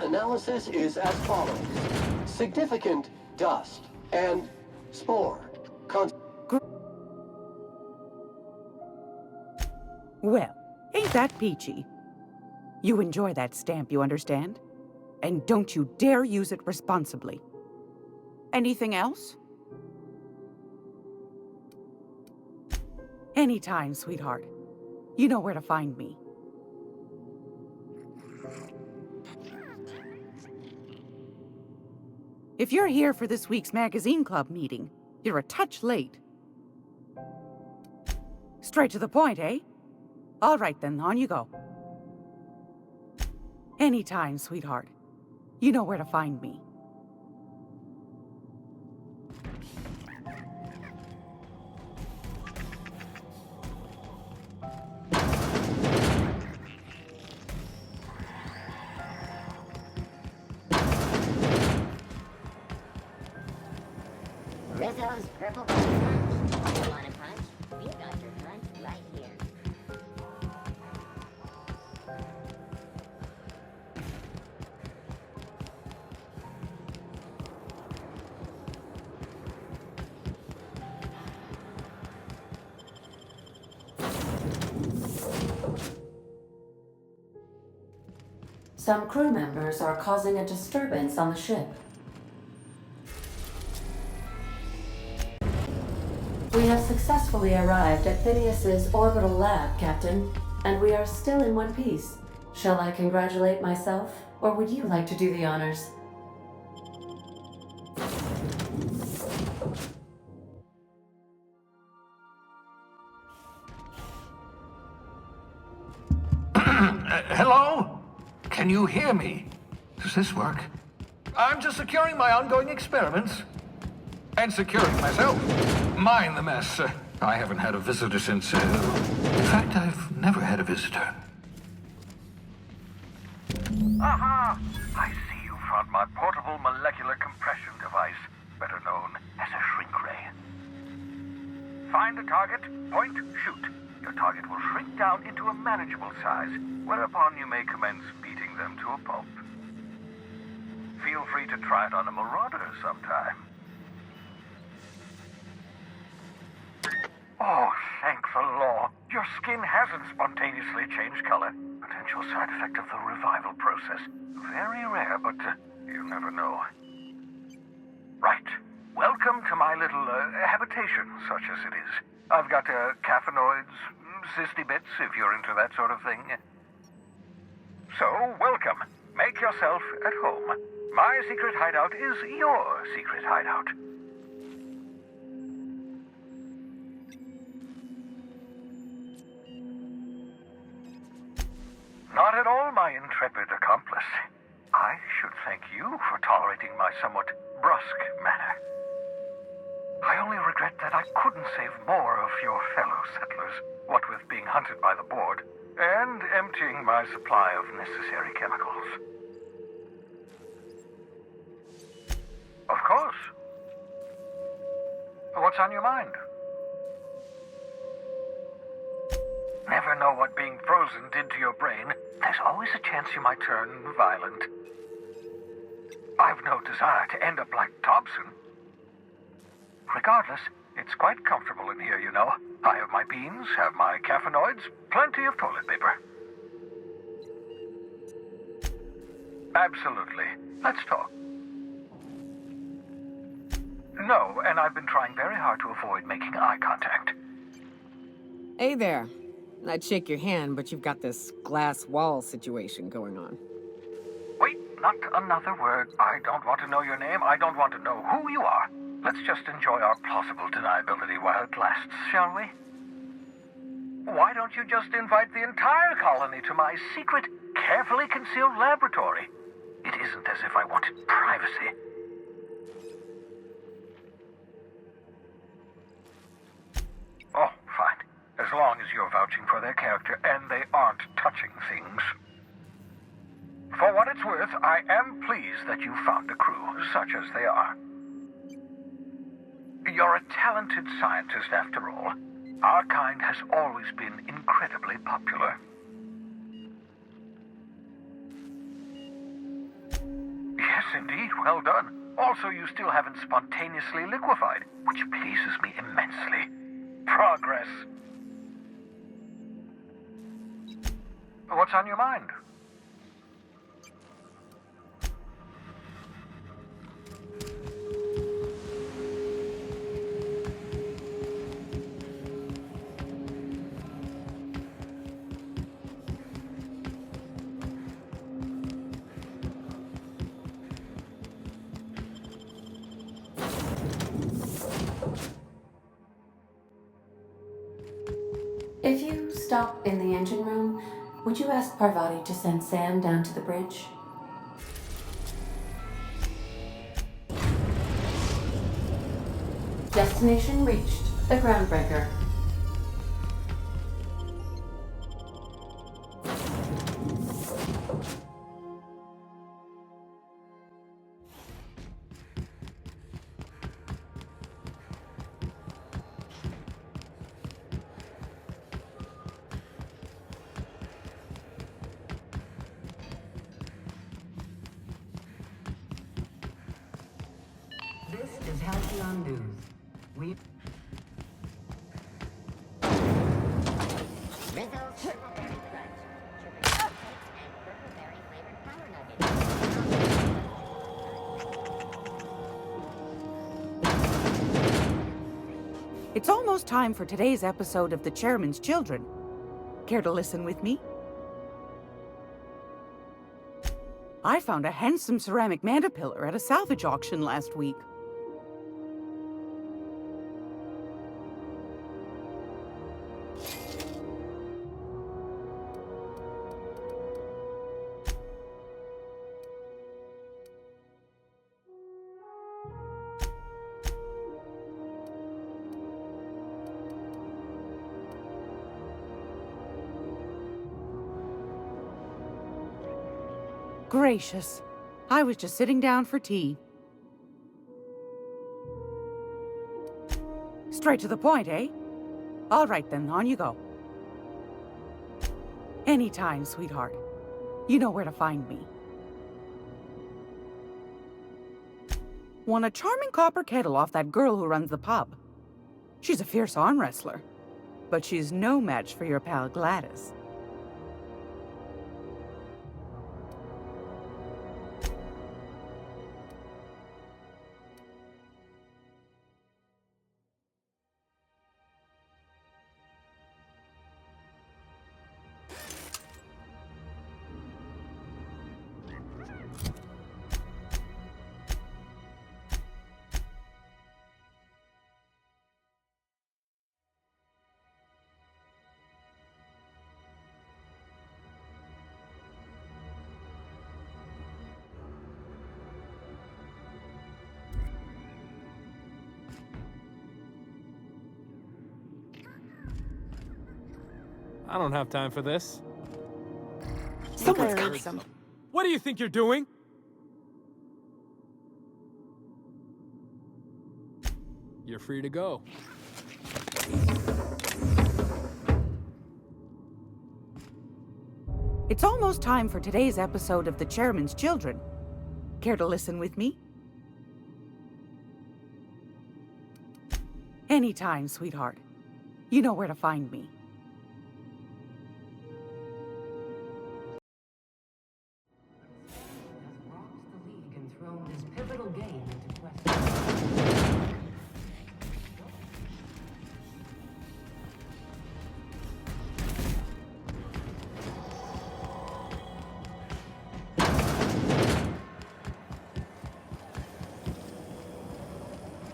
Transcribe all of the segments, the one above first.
analysis is as follows. Significant dust and spore. Well, ain't that peachy? You enjoy that stamp, you understand? And don't you dare use it responsibly. Anything else? Anytime, sweetheart. You know where to find me. If you're here for this week's magazine club meeting, you're a touch late. Straight to the point, eh? All right then, on you go. Anytime, sweetheart. You know where to find me. Rizzo's Purple Punch. You want a punch? We've got your punch right here. Some crew members are causing a disturbance on the ship. We have successfully arrived at Phineas's orbital lab, Captain, and we are still in one piece. Shall I congratulate myself, or would you like to do the honors? Hello? Can you hear me? Does this work? I'm just securing my ongoing experiments. And securing myself. Mind the mess. I haven't had a visitor since... in fact, I've never had a visitor. Aha! I see you found my portable molecular compression device, better known as a shrink ray. Find a target, point, shoot. Your target will shrink down into a manageable size, whereupon you may commence beating them to a pulp. Feel free to try it on a marauder sometime. Oh, thank the law. Your skin hasn't spontaneously changed color. Potential side effect of the revival process. Very rare, but you never know. Right. Welcome to my little habitation, such as it is. I've got caffeinoids, cysty bits, if you're into that sort of thing. So, welcome. Make yourself at home. My secret hideout is your secret hideout. Not at all, my intrepid accomplice. I should thank you for tolerating my somewhat brusque manner. I only regret that I couldn't save more of your fellow settlers, what with being hunted by the board, and emptying my supply of necessary chemicals. Of course. What's on your mind? Never know what being frozen did to your brain. There's always a chance you might turn violent. I've no desire to end up like Thompson. Regardless, it's quite comfortable in here, you know. I have my beans, have my caffeinoids, plenty of toilet paper. Absolutely. Let's talk. No, and I've been trying very hard to avoid making eye contact. Hey there. I'd shake your hand, but you've got this glass wall situation going on. Wait, not another word. I don't want to know your name. I don't want to know who you are. Let's just enjoy our plausible deniability while it lasts, shall we? Why don't you just invite the entire colony to my secret, carefully concealed laboratory? It isn't as if I wanted privacy. Oh, fine. As long as you're vouching for their character and they aren't touching things. For what it's worth, I am pleased that you found a crew, such as they are. You're a talented scientist, after all. Our kind has always been incredibly popular. indeed. Well done. Also, you still haven't spontaneously liquefied, which pleases me immensely. Progress. What's on your mind? If you stop in the engine room, would you ask Parvati to send Sam down to the bridge? Destination reached. The groundbreaker. This is Halcyon News. We Rizzo's Purple Berry Crunch. Sugar cupcakes and purple berry flavored power nuggets. It's almost time for today's episode of The Chairman's Children. Care to listen with me? I found a handsome ceramic mandapillar at a salvage auction last week. Gracious. I was just sitting down for tea. Straight to the point, eh? All right then, on you go. Anytime, sweetheart. You know where to find me. Won a charming copper kettle off that girl who runs the pub. She's a fierce arm wrestler, but she's no match for your pal Gladys. I don't have time for this. Someone's coming. What do you think you're doing? You're free to go. It's almost time for today's episode of The Chairman's Children. Care to listen with me? Anytime, sweetheart. You know where to find me. has rocked the league and thrown this pivotal game into question.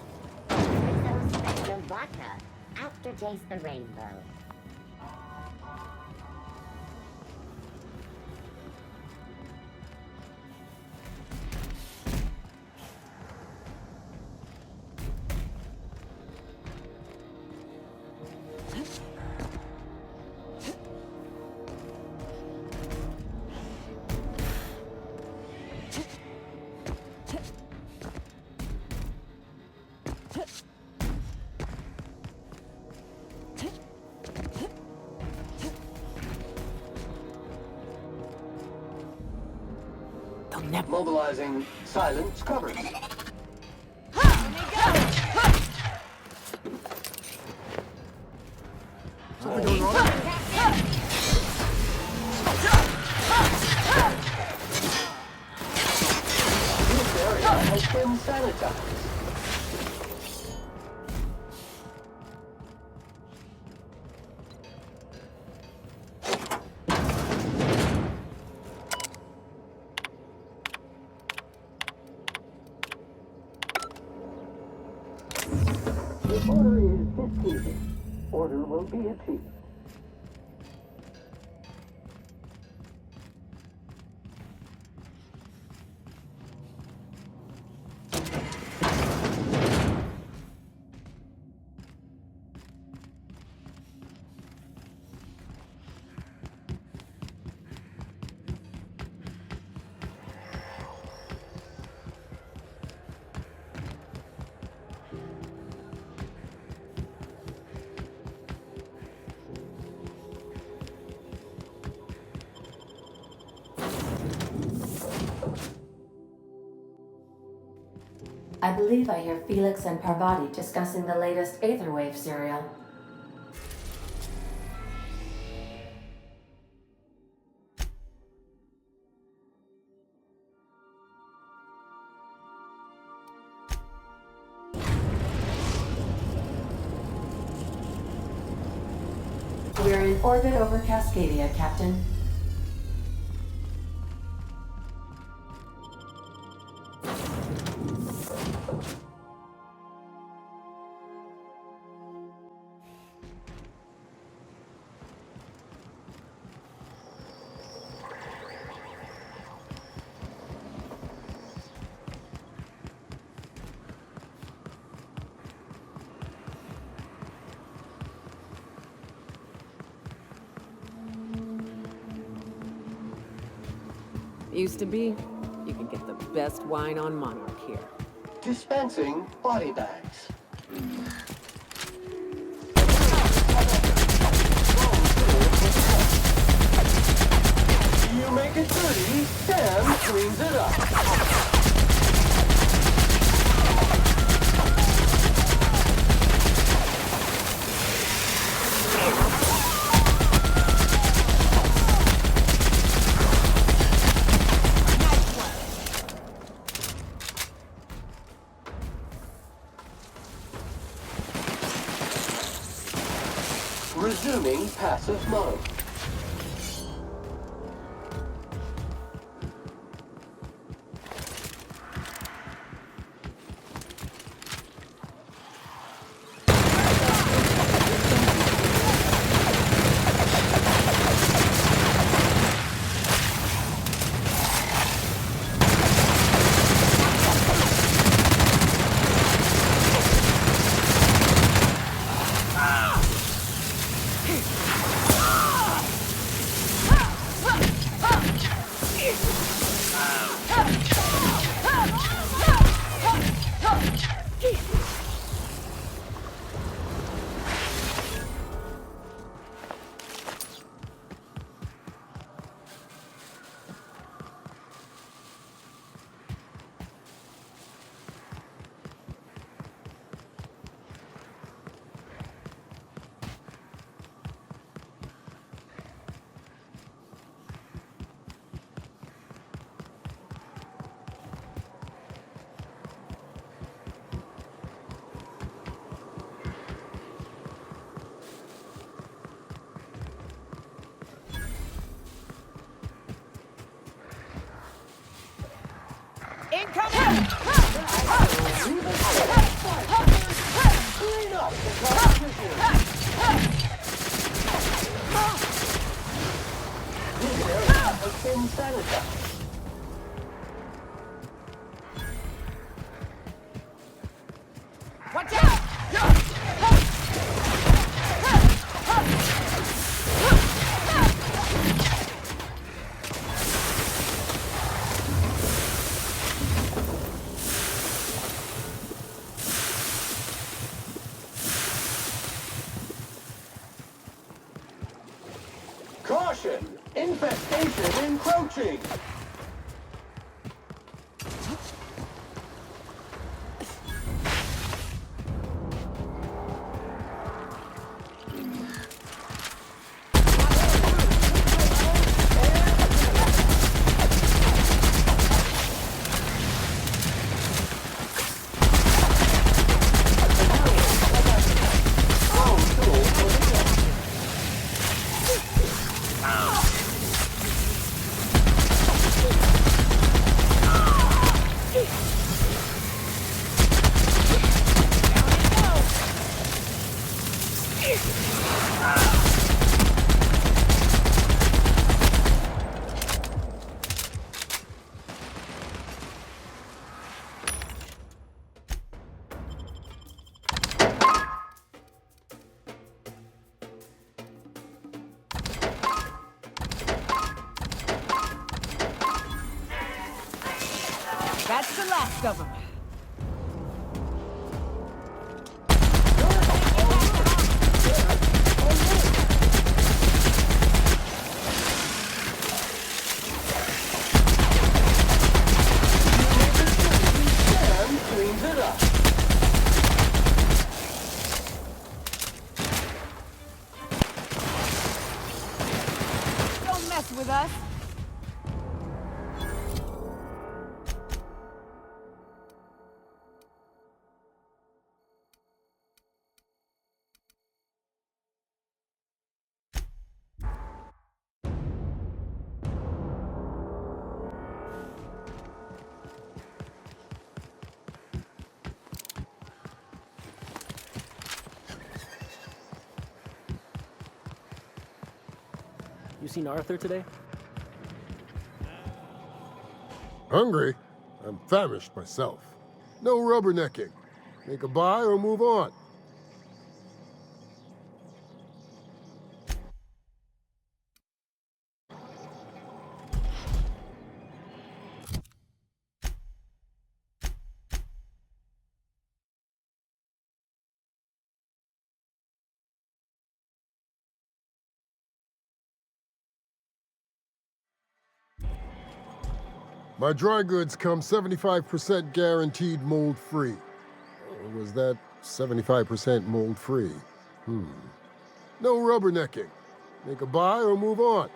Rizzo's Spectrum Vodka. Aftertaste the rainbow. Mobilizing silence covers. This area has been sanitized. The order is disputed. Order will be achieved. I believe I hear Felix and Parvati discussing the latest Aetherwave serial. We're in orbit over Cascadia, Captain. Used to be, you could get the best wine on Monarch here. Dispensing body bags. You make it dirty, Sam cleans it up. Resuming passive mode. Caution! Infestation encroaching! of them. Sam cleans it up. Don't mess with us. You seen Arthur today? Hungry? I'm famished myself. No rubbernecking. Make a buy or move on. My dry goods come 75% guaranteed mold-free. Or was that 75% mold-free? No rubbernecking. Make a buy or move on.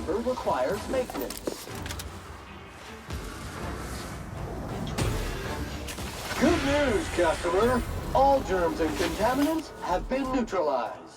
chamber requires maintenance. Good news, customer. All germs and contaminants have been neutralized.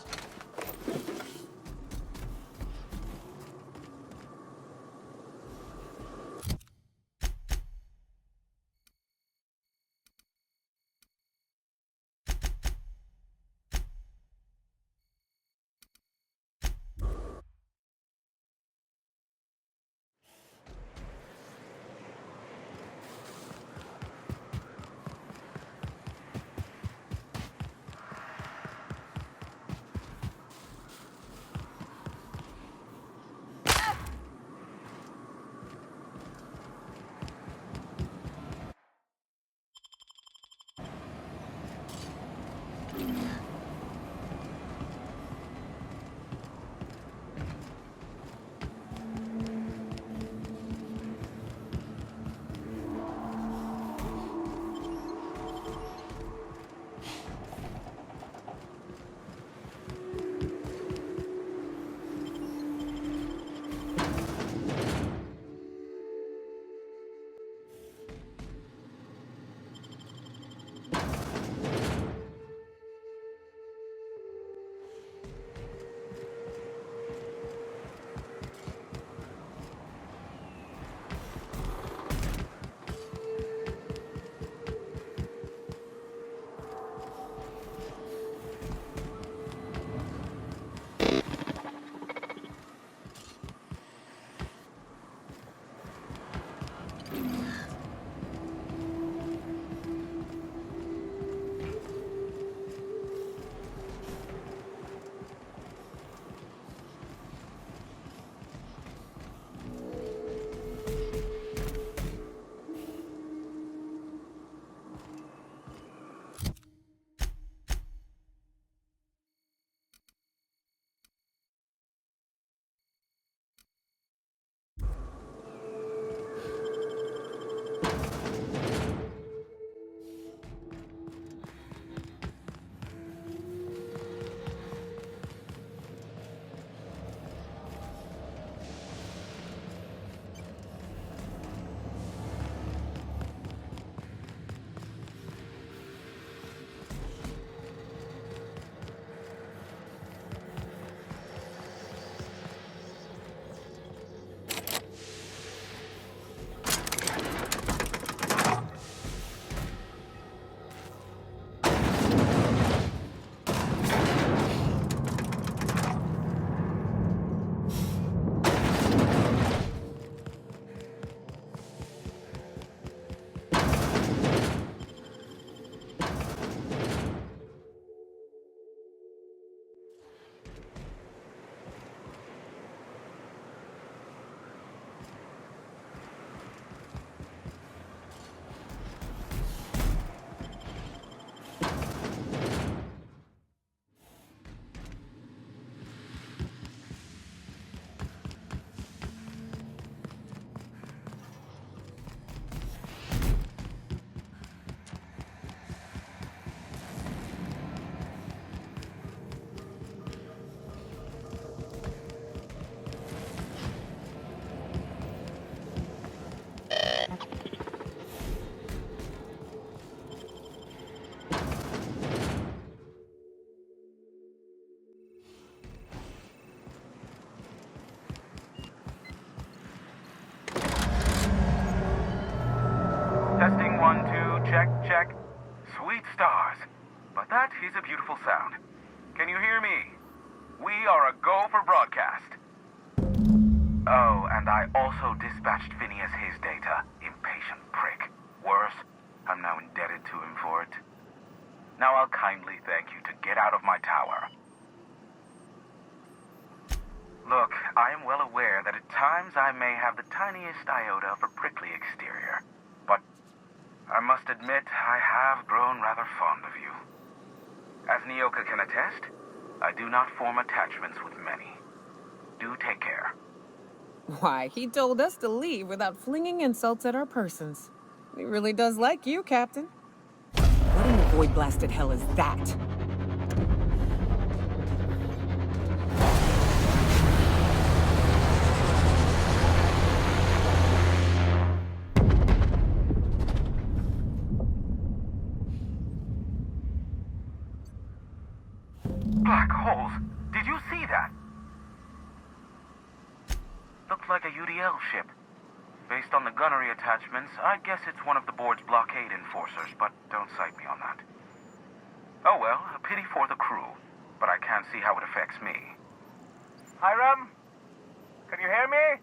Testing 1, 2, check, check. Sweet stars. But that is a beautiful sound. Can you hear me? We are a go for broadcast. Oh, and I also dispatched Phineas his data. Impatient prick. Worse, I'm now indebted to him for it. Now I'll kindly thank you to get out of my tower. Look, I am well aware that at times I may have the tiniest iota of a prickly exterior, but I must admit I have grown rather fond of you. As Nyoka can attest, I do not form attachments with many. Do take care. Why, he told us to leave without flinging insults at our persons. He really does like you, Captain. What in the void-blasted hell is that? like a UDL ship. Based on the gunnery attachments, I guess it's one of the board's blockade enforcers, but don't cite me on that. Oh well, a pity for the crew, but I can't see how it affects me. Hiram? Can you hear me?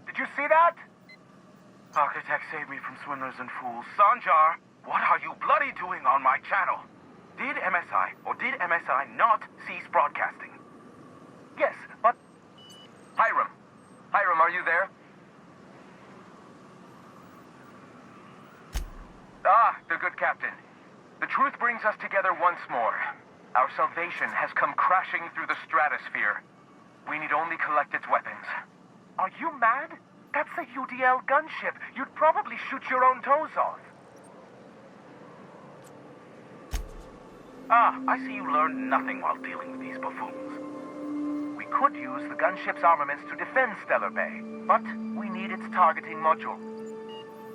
Did you see that? Architect saved me from swindlers and fools. Sanjar, what are you bloody doing on my channel? Did MSI or did MSI not cease broadcasting? Yes, but... Hiram. Hiram, are you there? Ah, the good captain. The truth brings us together once more. Our salvation has come crashing through the stratosphere. We need only collect its weapons. Are you mad? That's a UDL gunship. You'd probably shoot your own toes off. Ah, I see you learned nothing while dealing with these buffoons. We could use the gunship's armaments to defend Stellar Bay, but we need its targeting module.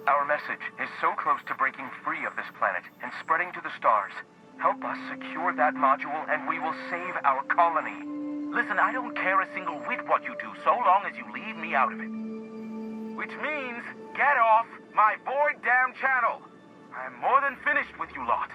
Our message is so close to breaking free of this planet and spreading to the stars. Help us secure that module and we will save our colony. Listen, I don't care a single whit what you do, so long as you leave me out of it. Which means, get off my bored damn channel. I'm more than finished with you lot.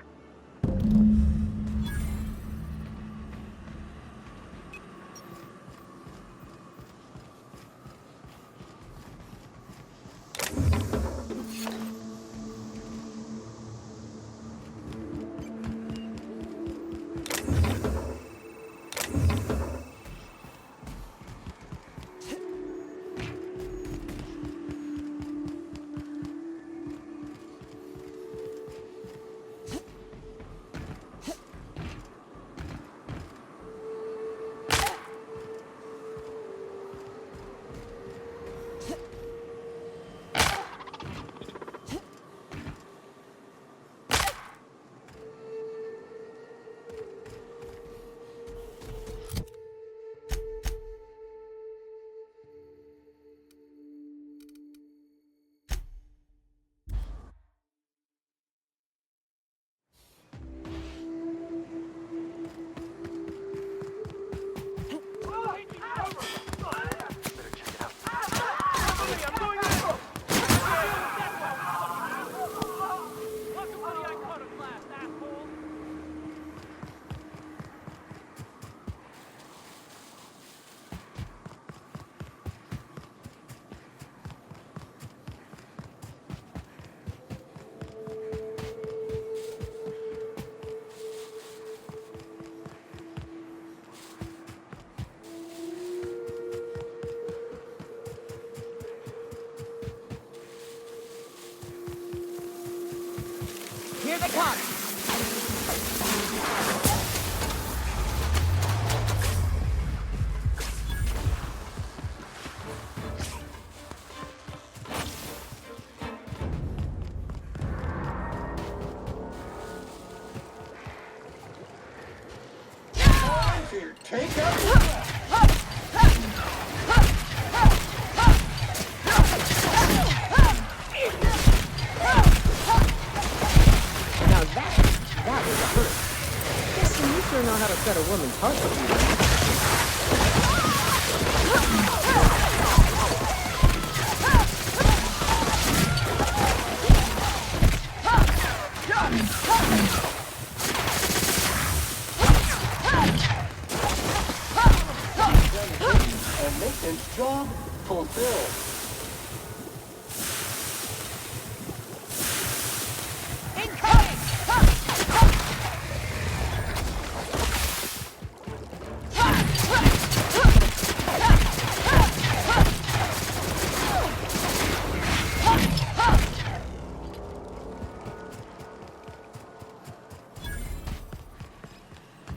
Here they come! Here, take out That was a hurt. Listen, you sure know how to set a woman's heart to beat. a maintenance job fulfilled.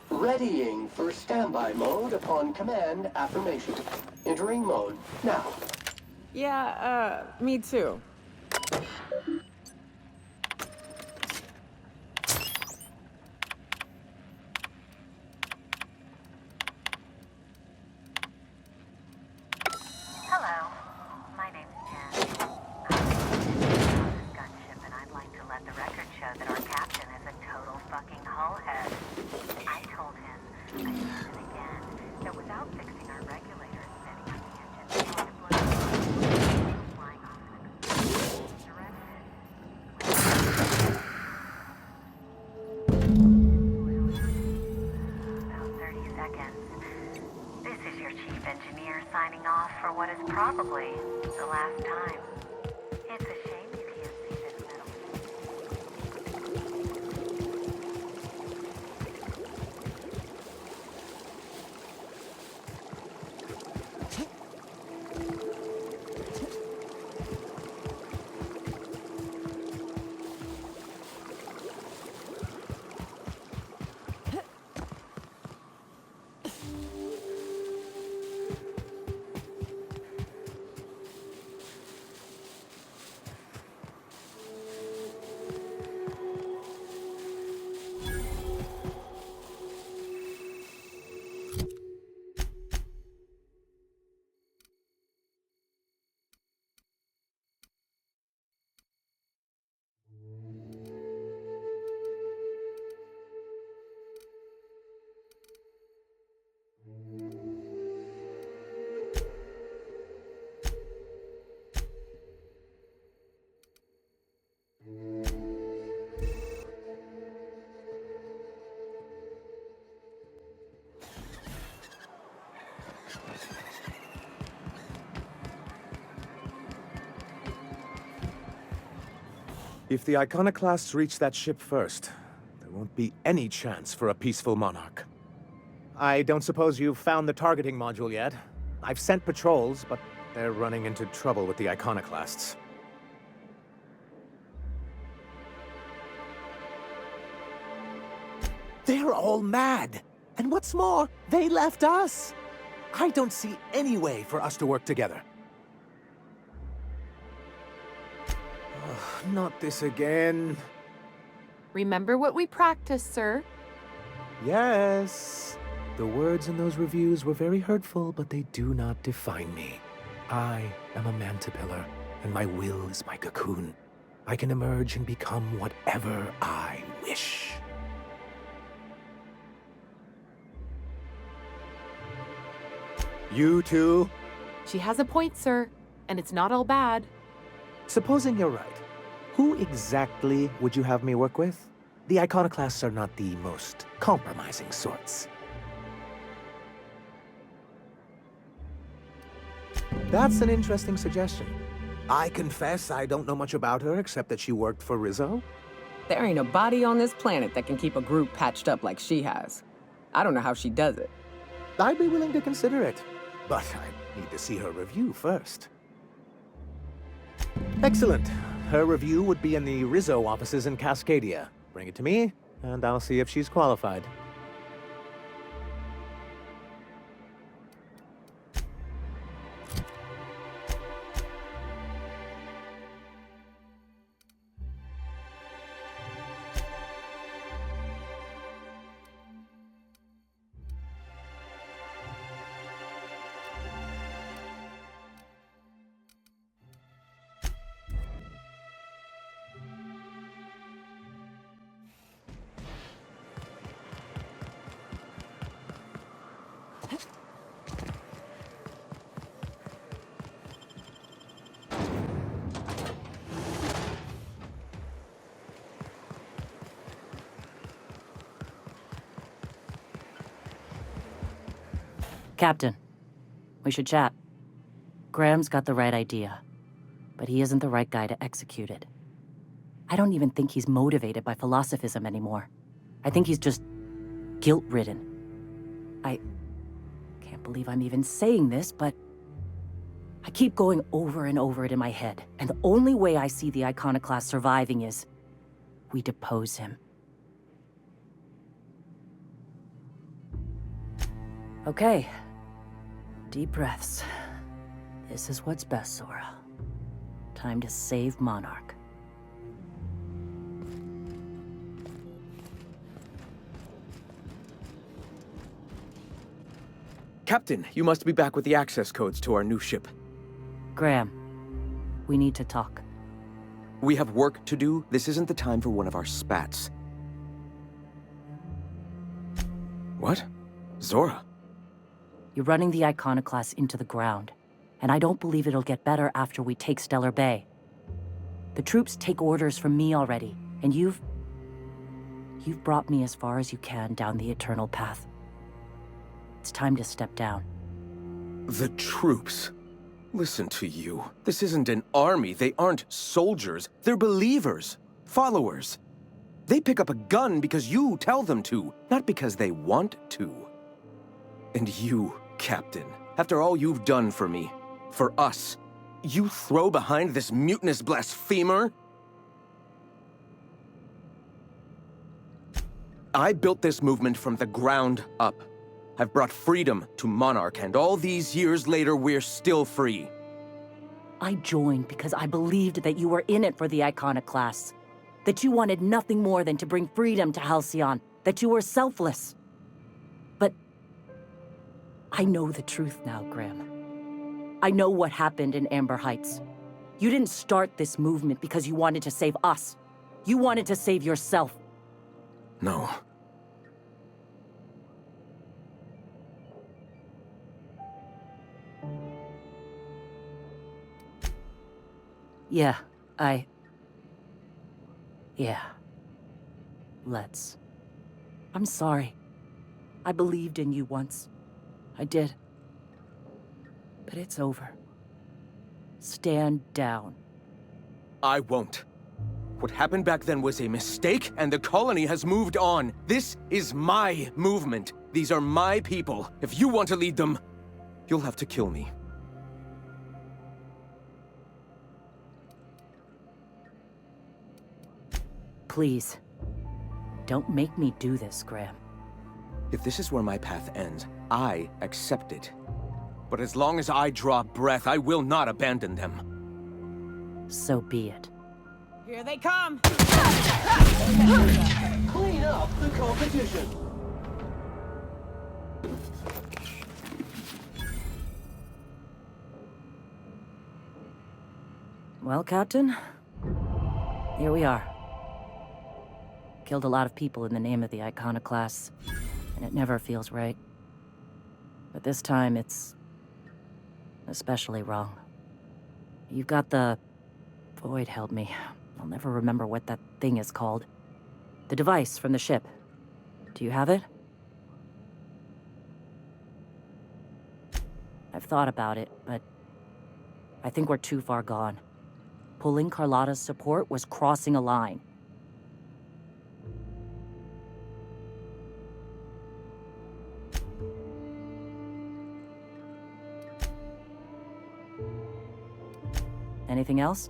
Readying for standby mode upon command affirmation. Entering mode now. Yeah, me too. Hello, my name's Jen. I'm on this gunship, and I'd like to let the record show that our captain is a total fucking hullhead. I told him, again and again, that without fixing our regulators, setting up the engine, we would have blown your chief engineer signing off for what is probably the last time. It's a shame you can't see this metal. If the iconoclasts reach that ship first, there won't be any chance for a peaceful monarch. I don't suppose you've found the targeting module yet? I've sent patrols, but they're running into trouble with the iconoclasts. They're all mad! And what's more, they left us! I don't see any way for us to work together. Not this again. Remember what we practiced, sir. Yes. The words in those reviews were very hurtful, but they do not define me. I am a mantipillar, and my will is my cocoon. I can emerge and become whatever I wish. You too? She has a point, sir, and it's not all bad. Supposing you're right, who exactly would you have me work with? The iconoclasts are not the most compromising sorts. That's an interesting suggestion. I confess I don't know much about her except that she worked for Rizzo. There ain't a body on this planet that can keep a group patched up like she has. I don't know how she does it. I'd be willing to consider it, but I need to see her review first. Excellent. Her review would be in the Rizzo offices in Cascadia. Bring it to me, and I'll see if she's qualified. Captain, we should chat. Graham's got the right idea, but he isn't the right guy to execute it. I don't even think he's motivated by philosophism anymore. I think he's just guilt-ridden. I can't believe I'm even saying this, but I keep going over and over it in my head, and the only way I see the iconoclast surviving is we depose him. Okay. Deep breaths. This is what's best, Sora. Time to save Monarch. Captain, you must be back with the access codes to our new ship. Graham, we need to talk. We have work to do. This isn't the time for one of our spats. What? Zora? You're running the iconoclast into the ground, and I don't believe it'll get better after we take Stellar Bay. The troops take orders from me already, and you've brought me as far as you can down the eternal path. It's time to step down. The troops. Listen to you. This isn't an army. They aren't soldiers. They're believers. Followers. They pick up a gun because you tell them to, not because they want to. And you, Captain, after all you've done for me, for us, you throw behind this mutinous blasphemer? I built this movement from the ground up. I've brought freedom to Monarch, and all these years later, we're still free. I joined because I believed that you were in it for the Iconoclasts. That you wanted nothing more than to bring freedom to Halcyon. That you were selfless. But I know the truth now, Graham. I know what happened in Amber Heights. You didn't start this movement because you wanted to save us. You wanted to save yourself. No. Yeah, Yeah. Let's. I'm sorry. I believed in you once. I did. But it's over. Stand down. I won't. What happened back then was a mistake, and the colony has moved on. This is my movement. These are my people. If you want to lead them, you'll have to kill me. Please. Don't make me do this, Graham. If this is where my path ends, I accept it. But as long as I draw breath, I will not abandon them. So be it. Here they come! Clean up the competition. Well, Captain, here we are. Killed a lot of people in the name of the Iconoclasts, and it never feels right. But this time, it's especially wrong. You've got the... Void help me. I'll never remember what that thing is called. The device from the ship. Do you have it? I've thought about it, but I think we're too far gone. Pulling Carlotta's support was crossing a line. Anything else?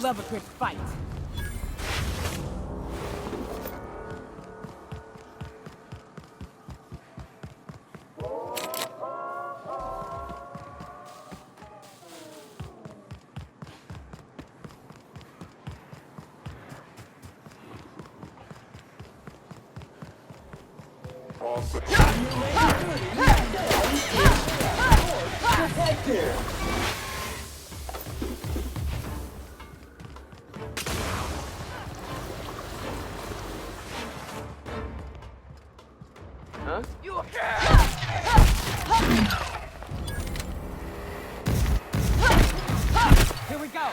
love a quick fight. Detected! Huh? Here we go.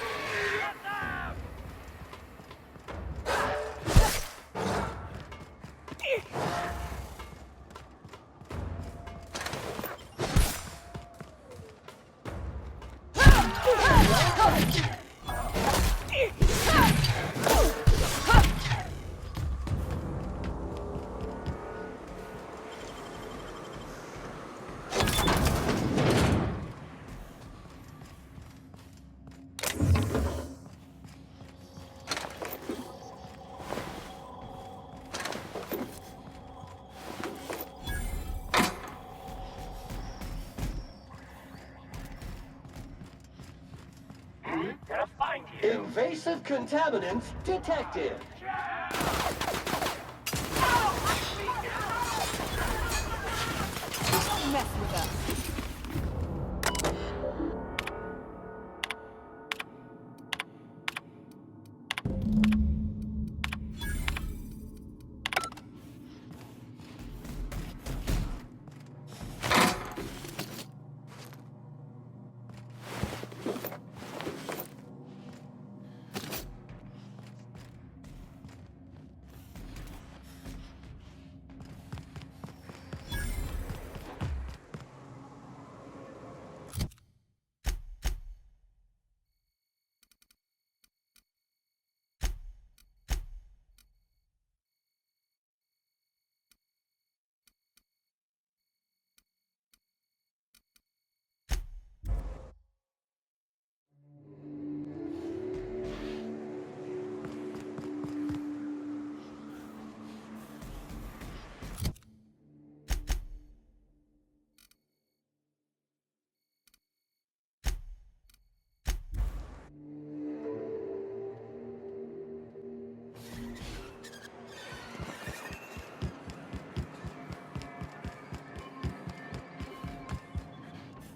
Invasive contaminants detected. Don't mess with us.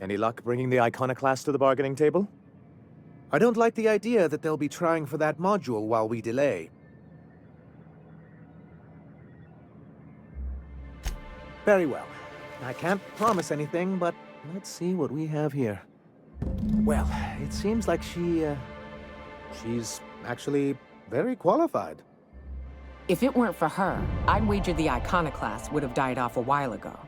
Any luck bringing the iconoclast to the bargaining table? I don't like the idea that they'll be trying for that module while we delay. Very well. I can't promise anything, but let's see what we have here. Well, it seems like she's actually very qualified. If it weren't for her, I'd wager the iconoclast would have died off a while ago.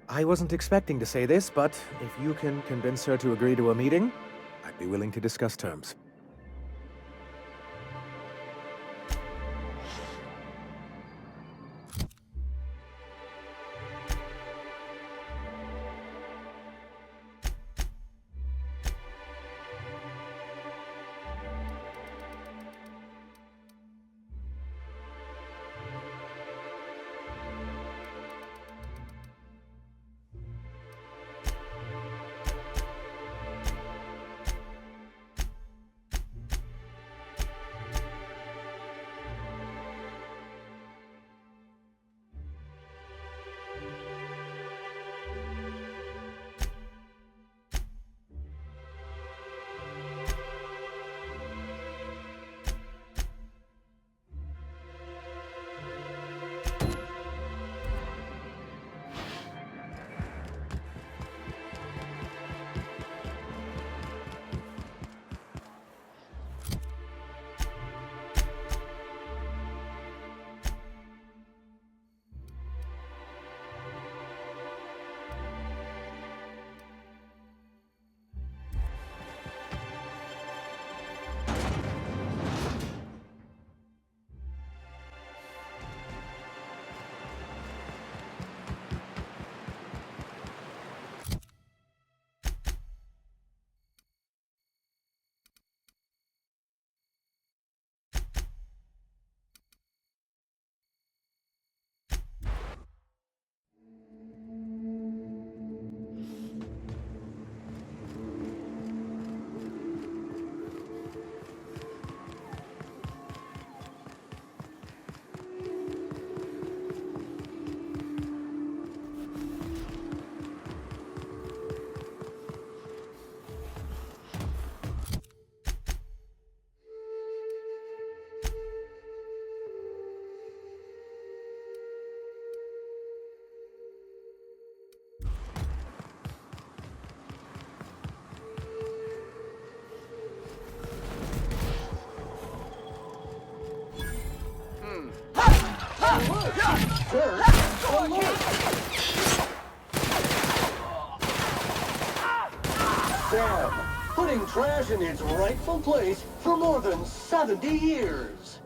I wasn't expecting to say this, but if you can convince her to agree to a meeting, I'd be willing to discuss terms. trash in its rightful place for more than 70 years.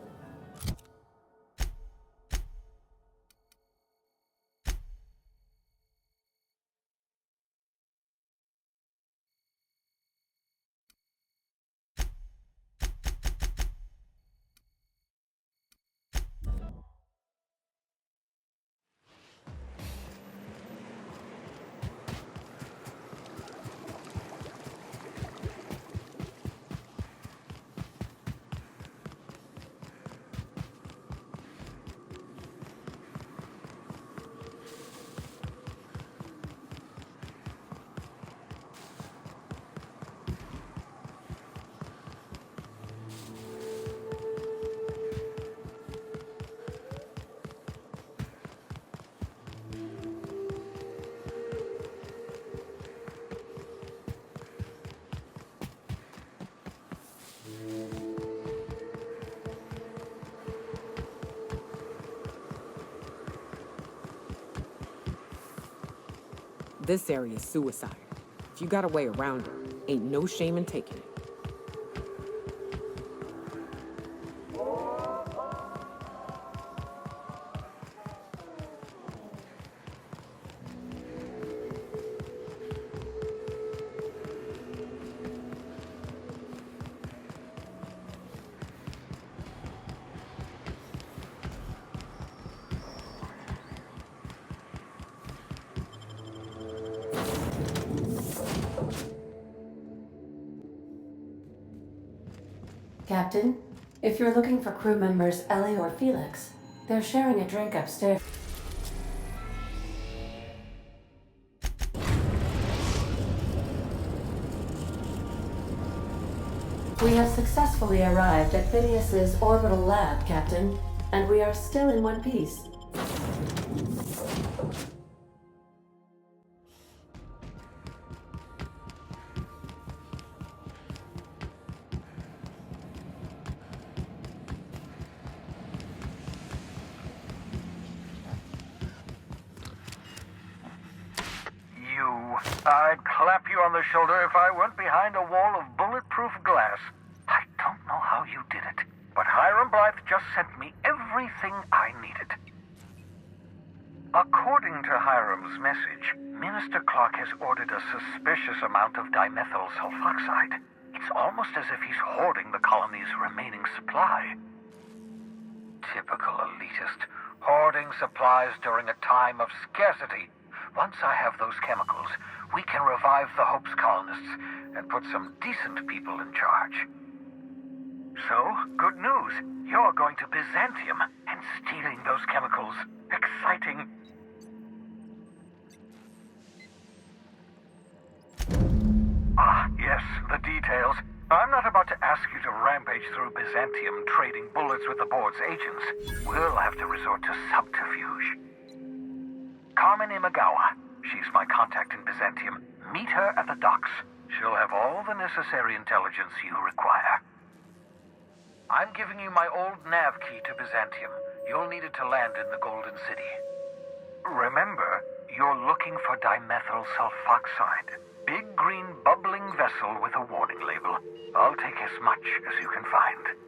This area is suicide. If you got a way around it, ain't no shame in taking it. Captain, if you're looking for crew members Ellie or Felix, they're sharing a drink upstairs. We have successfully arrived at Phineas's orbital lab, Captain, and we are still in one piece. I'd clap you on the shoulder if I weren't behind a wall of bulletproof glass. I don't know how you did it, but Hiram Blythe just sent me everything I needed. According to Hiram's message, Minister Clark has ordered a suspicious amount of dimethyl sulfoxide. It's almost as if he's hoarding the colony's remaining supply. Typical elitist, hoarding supplies during a time of scarcity. Once I have those chemicals, we can revive the Hope's colonists and put some decent people in charge. So, good news. You're going to Byzantium and stealing those chemicals. Exciting. Ah, yes, the details. I'm not about to ask you to rampage through Byzantium trading bullets with the board's agents. We'll have to resort to subterfuge. Carmen Imagawa. She's my contact in Byzantium. Meet her at the docks. She'll have all the necessary intelligence you require. I'm giving you my old nav key to Byzantium. You'll need it to land in the Golden City. Remember, you're looking for dimethyl sulfoxide. Big green bubbling vessel with a warning label. I'll take as much as you can find.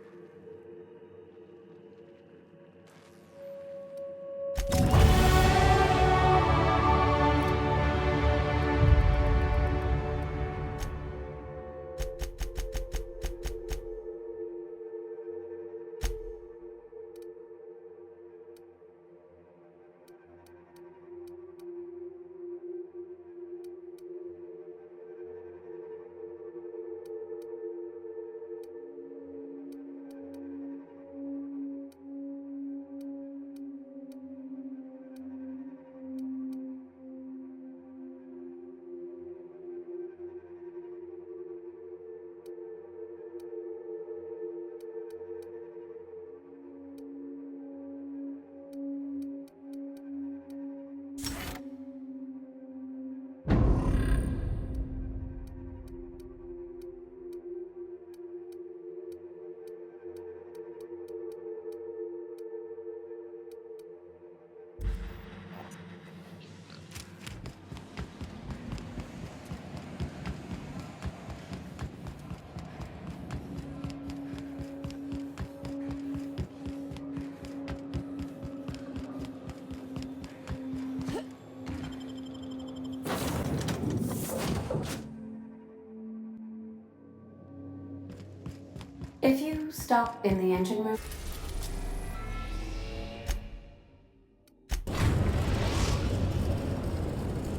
If you stop in the engine room...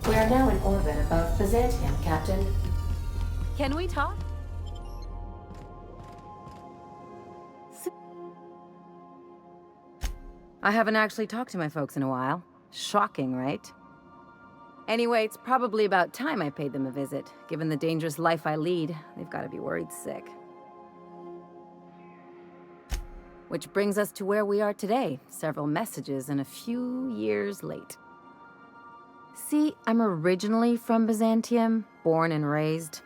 We are now in orbit above Byzantium, Captain. Can we talk? I haven't actually talked to my folks in a while. Shocking, right? Anyway, it's probably about time I paid them a visit. Given the dangerous life I lead, they've got to be worried sick. Which brings us to where we are today, several messages and a few years late. See, I'm originally from Byzantium, born and raised.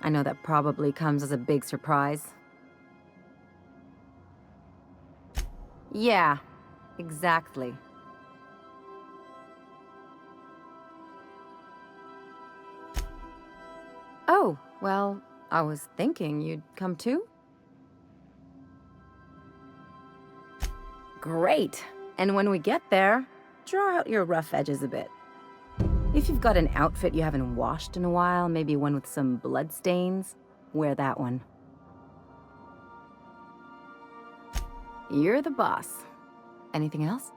I know that probably comes as a big surprise. Yeah, exactly. Oh, well, I was thinking you'd come too? Great! And when we get there, draw out your rough edges a bit. If you've got an outfit you haven't washed in a while, maybe one with some blood stains, wear that one. You're the boss. Anything else?